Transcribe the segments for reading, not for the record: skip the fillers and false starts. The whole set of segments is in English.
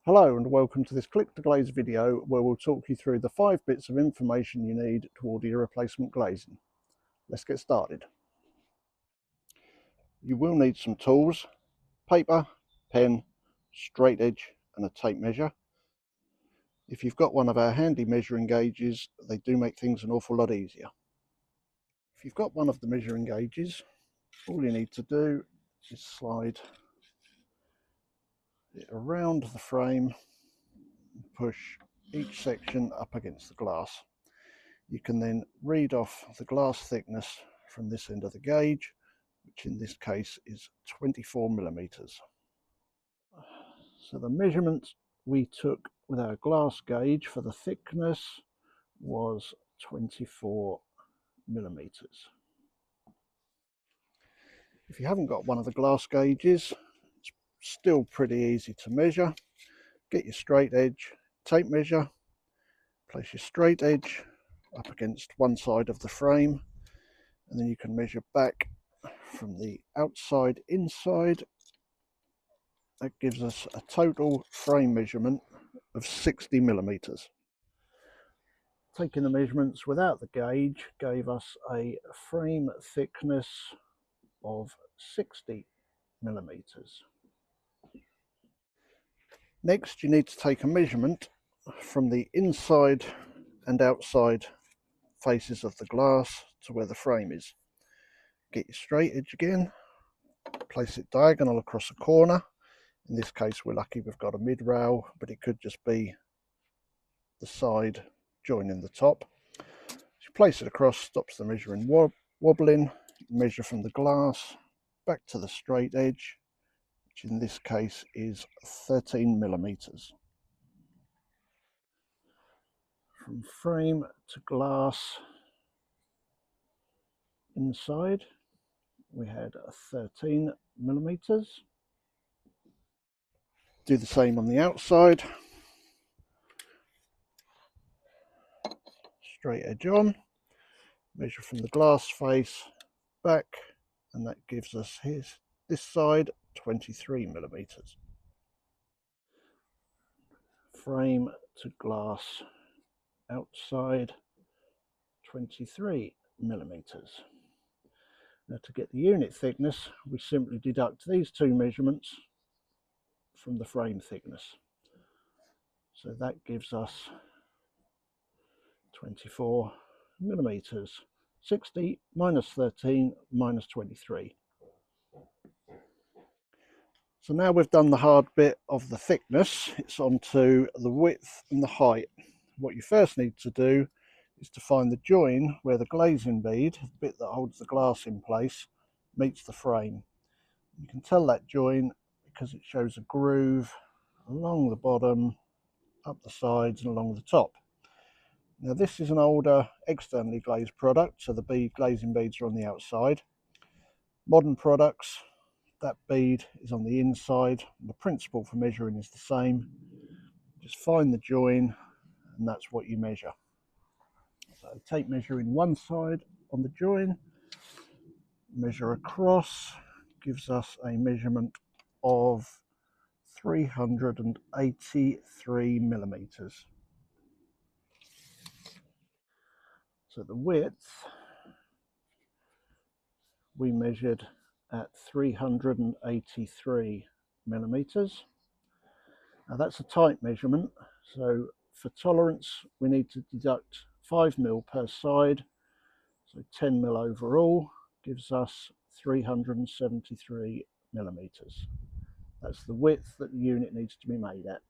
Hello and welcome to this Click to Glaze video where we'll talk you through the 5 bits of information you need to order your replacement glazing. Let's get started. You will need some tools, paper, pen, straight edge and a tape measure. If you've got one of our handy measuring gauges, they do make things an awful lot easier. If you've got one of the measuring gauges, all you need to do is slide it around the frame and push each section up against the glass. You can then read off the glass thickness from this end of the gauge, which in this case is 24 millimeters. So the measurement we took with our glass gauge for the thickness was 24 millimeters. If you haven't got one of the glass gauges, it's still pretty easy to measure. Get your straight edge, tape measure, place your straight edge up against one side of the frame, and then you can measure back from the outside inside. That gives us a total frame measurement of 60 millimeters. Taking the measurements without the gauge gave us a frame thickness of 60 millimeters. Next, you need to take a measurement from the inside and outside faces of the glass to where the frame is. Get your straight edge again, place it diagonal across a corner. In this case we're lucky we've got a mid rail, but it could just be the side joining the top. So you place it across, stops the measuring wobbling. Measure from the glass back to the straight edge, which in this case is 13 millimeters. From frame to glass inside we had 13 millimeters. Do the same on the outside. Straight edge on, measure from the glass face back, and that gives us this side 23 millimeters. Frame to glass outside 23 millimeters. Now to get the unit thickness, we simply deduct these two measurements from the frame thickness. So that gives us 24 millimeters. 60 minus 13 minus 23. So now we've done the hard bit of the thickness, it's on to the width and the height. What you first need to do is to find the join where the glazing bead, the bit that holds the glass in place, meets the frame. You can tell that join because it shows a groove along the bottom, up the sides and along the top. Now this is an older externally glazed product, so the glazing beads are on the outside. Modern products, that bead is on the inside, and the principle for measuring is the same. Just find the join and that's what you measure. So tape measure in one side on the join, measure across, gives us a measurement of 383 millimeters. So the width we measured at 383 millimeters. Now that's a tight measurement, so for tolerance we need to deduct 5 mil per side, so 10 mil overall gives us 373 millimeters. That's the width that the unit needs to be made at.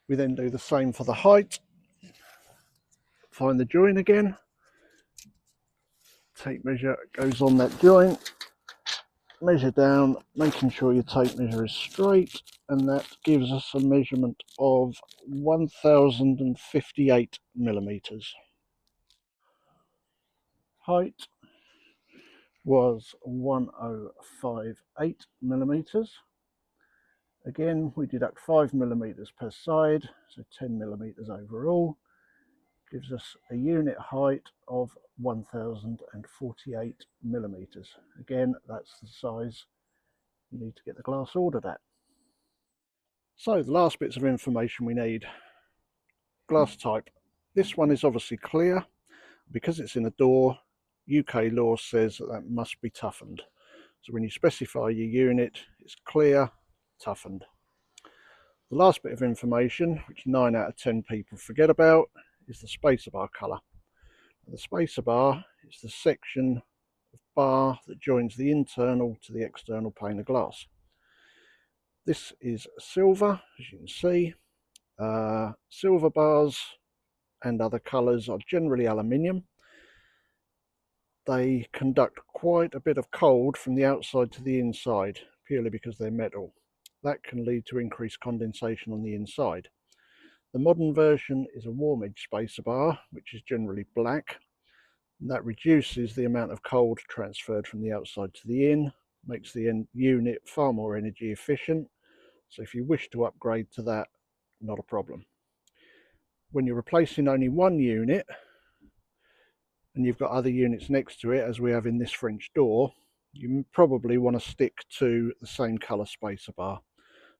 We then do the same for the height. Find the join again, tape measure goes on that join, measure down, making sure your tape measure is straight, and that gives us a measurement of 1058 millimeters. Height was 1058 millimeters. Again, we deduct 5 millimeters per side, so 10 millimeters overall, gives us a unit height of 1048 millimeters. Again, that's the size you need to get the glass ordered at. So the last bits of information we need. Glass type. This one is obviously clear. Because it's in a door, UK law says that that must be toughened. So when you specify your unit, it's clear, toughened. The last bit of information, which 9 out of 10 people forget about, is the spacer bar colour. The spacer bar is the section of bar that joins the internal to the external pane of glass. This is silver, as you can see. Silver bars and other colours are generally aluminium. They conduct quite a bit of cold from the outside to the inside, purely because they're metal. That can lead to increased condensation on the inside. The modern version is a warm edge spacer bar, which is generally black. And that reduces the amount of cold transferred from the outside to the in, makes the unit far more energy efficient. So if you wish to upgrade to that, not a problem. When you're replacing only one unit, and you've got other units next to it, as we have in this French door, you probably want to stick to the same colour spacer bar.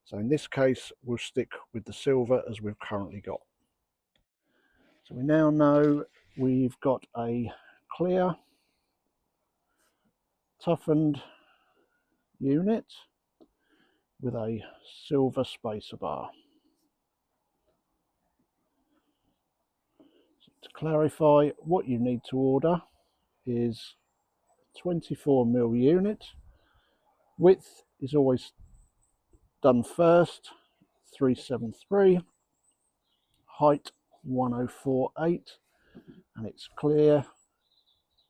So in this case, we'll stick with the silver as we've currently got. So we now know we've got a clear, toughened unit with a silver spacer bar. So to clarify, what you need to order is a 24mm unit. Width is always done first, 373. Height 1048, and it's clear,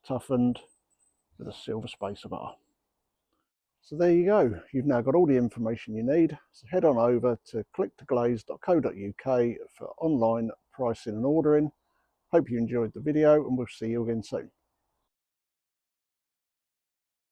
toughened with a silver spacer bar. So there you go, you've now got all the information you need. So head on over to clicktoglazed.co.uk for online pricing and ordering. Hope you enjoyed the video, and we'll see you again soon.